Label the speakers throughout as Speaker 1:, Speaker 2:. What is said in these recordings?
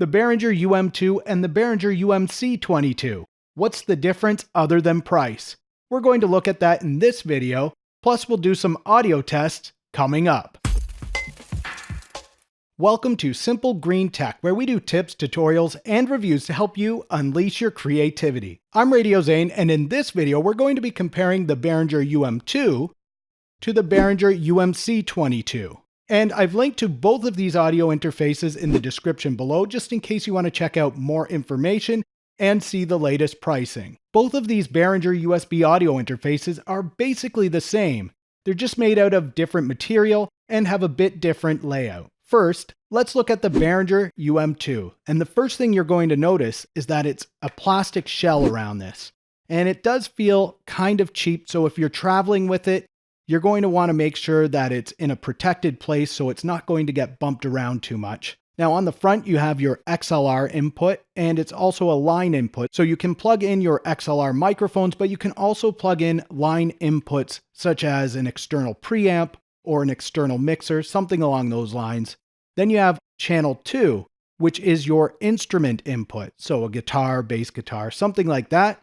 Speaker 1: the Behringer UM2 and the Behringer UMC22. What's the difference other than price? We're going to look at that in this video, plus we'll do some audio tests coming up. Welcome to Simple Green Tech, where we do tips, tutorials, and reviews to help you unleash your creativity. I'm Radio Zane, and in this video, we're going to be comparing the Behringer UM2 to the Behringer UMC22. And I've linked to both of these audio interfaces in the description below, just in case you want to check out more information and see the latest pricing. Both of these Behringer USB audio interfaces are basically the same. They're just made out of different material and have a bit different layout. First, let's look at the Behringer UM2. And the first thing you're going to notice is that it's a plastic shell around this. And it does feel kind of cheap, so if you're traveling with it, you're going to want to make sure that it's in a protected place so it's not going to get bumped around too much. Now on the front, you have your XLR input, and it's also a line input. So you can plug in your XLR microphones, but you can also plug in line inputs such as an external preamp or an external mixer, something along those lines. Then you have channel 2, which is your instrument input. So a guitar, bass guitar, something like that.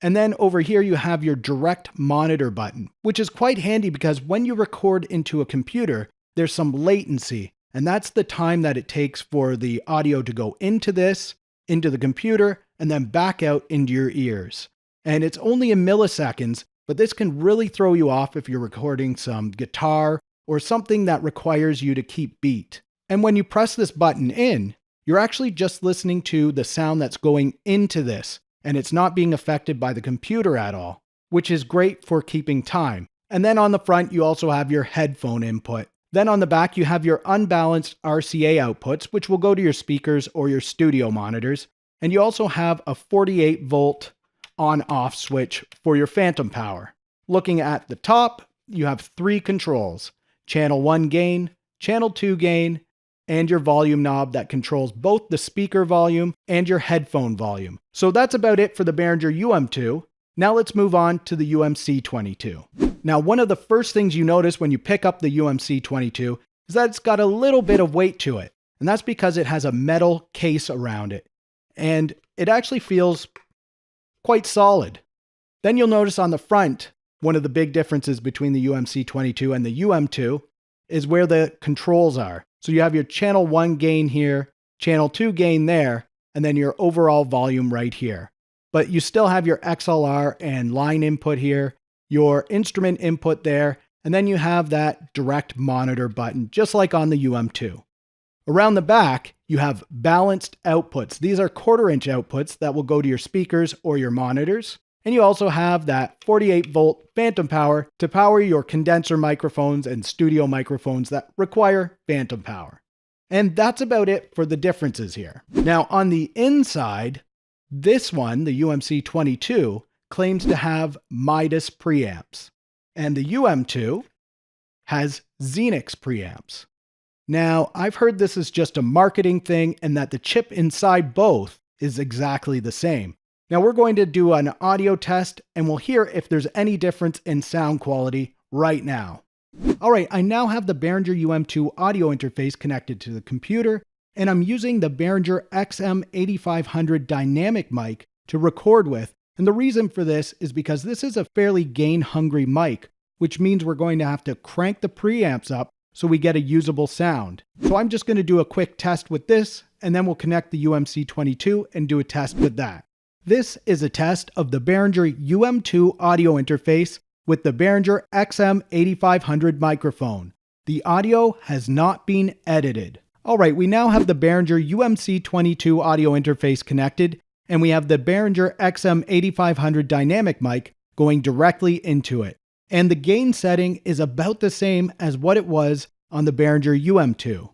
Speaker 1: And then over here you have your direct monitor button, which is quite handy because when you record into a computer, there's some latency. And that's the time that it takes for the audio to go into the computer, and then back out into your ears. And it's only in milliseconds, but this can really throw you off if you're recording some guitar or something that requires you to keep beat. And when you press this button in, you're actually just listening to the sound that's going into this, and it's not being affected by the computer at all, which is great for keeping time. And then on the front, you also have your headphone input. Then on the back, you have your unbalanced RCA outputs, which will go to your speakers or your studio monitors. And you also have a 48 volt on-off switch for your phantom power. Looking at the top, you have 3 controls: channel 1 gain, channel 2 gain, and your volume knob that controls both the speaker volume and your headphone volume. So that's about it for the Behringer UM2. Now let's move on to the UMC22. Now, one of the first things you notice when you pick up the UMC22 is that it's got a little bit of weight to it. And that's because it has a metal case around it. And it actually feels quite solid. Then you'll notice on the front, one of the big differences between the UMC22 and the UM2 is where the controls are. So you have your channel 1 gain here, channel 2 gain there, and then your overall volume right here. But you still have your XLR and line input here, your instrument input there, and then you have that direct monitor button, just like on the UM2. Around the back, you have balanced outputs. These are 1/4-inch outputs that will go to your speakers or your monitors. And you also have that 48 volt phantom power to power your condenser microphones and studio microphones that require phantom power. And that's about it for the differences here. Now on the inside, this one, the UMC22, claims to have Midas preamps. And the UM2 has Xenix preamps. Now, I've heard this is just a marketing thing and that the chip inside both is exactly the same. Now we're going to do an audio test and we'll hear if there's any difference in sound quality right now. All right, I now have the Behringer UM2 audio interface connected to the computer, and I'm using the Behringer XM8500 dynamic mic to record with. And the reason for this is because this is a fairly gain-hungry mic, which means we're going to have to crank the preamps up so we get a usable sound. So I'm just going to do a quick test with this, and then we'll connect the UMC22 and do a test with that. This is a test of the Behringer UM2 audio interface with the Behringer XM8500 microphone. The audio has not been edited. All right, we now have the Behringer UMC22 audio interface connected, and we have the Behringer XM8500 dynamic mic going directly into it. And the gain setting is about the same as what it was on the Behringer UM2.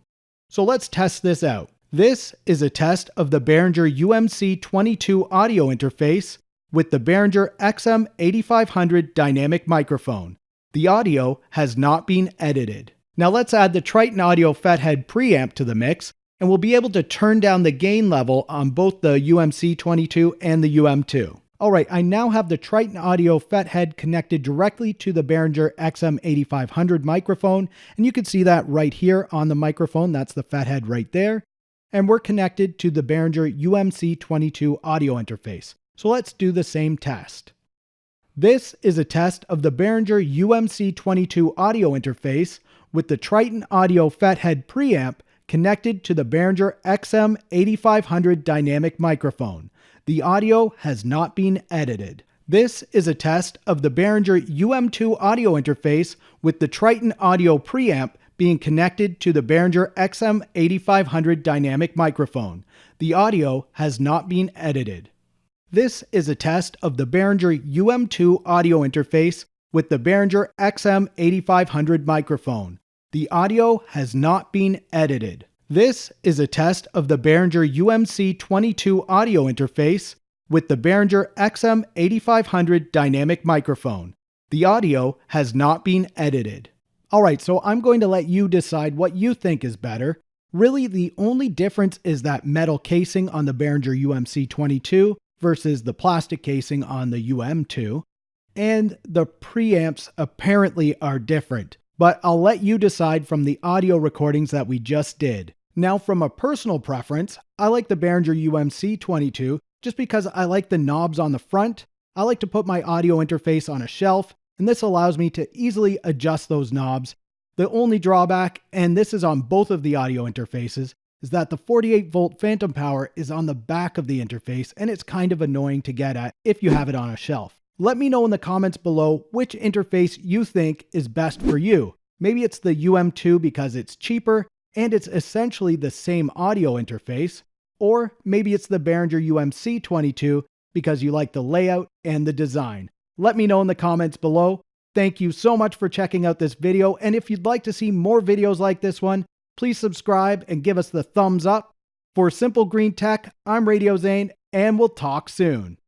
Speaker 1: So let's test this out. This is a test of the Behringer UMC22 audio interface with the Behringer XM8500 dynamic microphone. The audio has not been edited. Now let's add the Triton Audio Fathead preamp to the mix, and we'll be able to turn down the gain level on both the UMC22 and the UM2. All right, I now have the Triton Audio Fathead connected directly to the Behringer XM8500 microphone, and you can see that right here on the microphone. That's the fathead right there. and we're connected to the Behringer UMC22 audio interface. So let's do the same test. This is a test of the Behringer UMC22 audio interface with the Triton Audio Fathead preamp connected to the Behringer XM8500 dynamic microphone. The audio has not been edited. This is a test of the Behringer UM2 audio interface with the Triton Audio preamp being connected to the Behringer XM8500 dynamic microphone. The audio has not been edited. This is a test of the Behringer UM2 audio interface with the Behringer XM8500 microphone. The audio has not been edited. This is a test of the Behringer UMC22 audio interface with the Behringer XM8500 dynamic microphone. The audio has not been edited. Alright, so I'm going to let you decide what you think is better. Really, the only difference is that metal casing on the Behringer UMC22 versus the plastic casing on the UM2. And the preamps apparently are different, but I'll let you decide from the audio recordings that we just did. Now, from a personal preference, I like the Behringer UMC22 just because I like the knobs on the front. I like to put my audio interface on a shelf, and this allows me to easily adjust those knobs. The only drawback, and this is on both of the audio interfaces, is that the 48-volt phantom power is on the back of the interface, and it's kind of annoying to get at if you have it on a shelf. Let me know in the comments below which interface you think is best for you. Maybe it's the UM2 because it's cheaper, and it's essentially the same audio interface, or maybe it's the Behringer UMC22 because you like the layout and the design. Let me know in the comments below. Thank you so much for checking out this video, and if you'd like to see more videos like this one, please subscribe and give us the thumbs up. For Simple Green Tech, I'm Radio Zane, and we'll talk soon.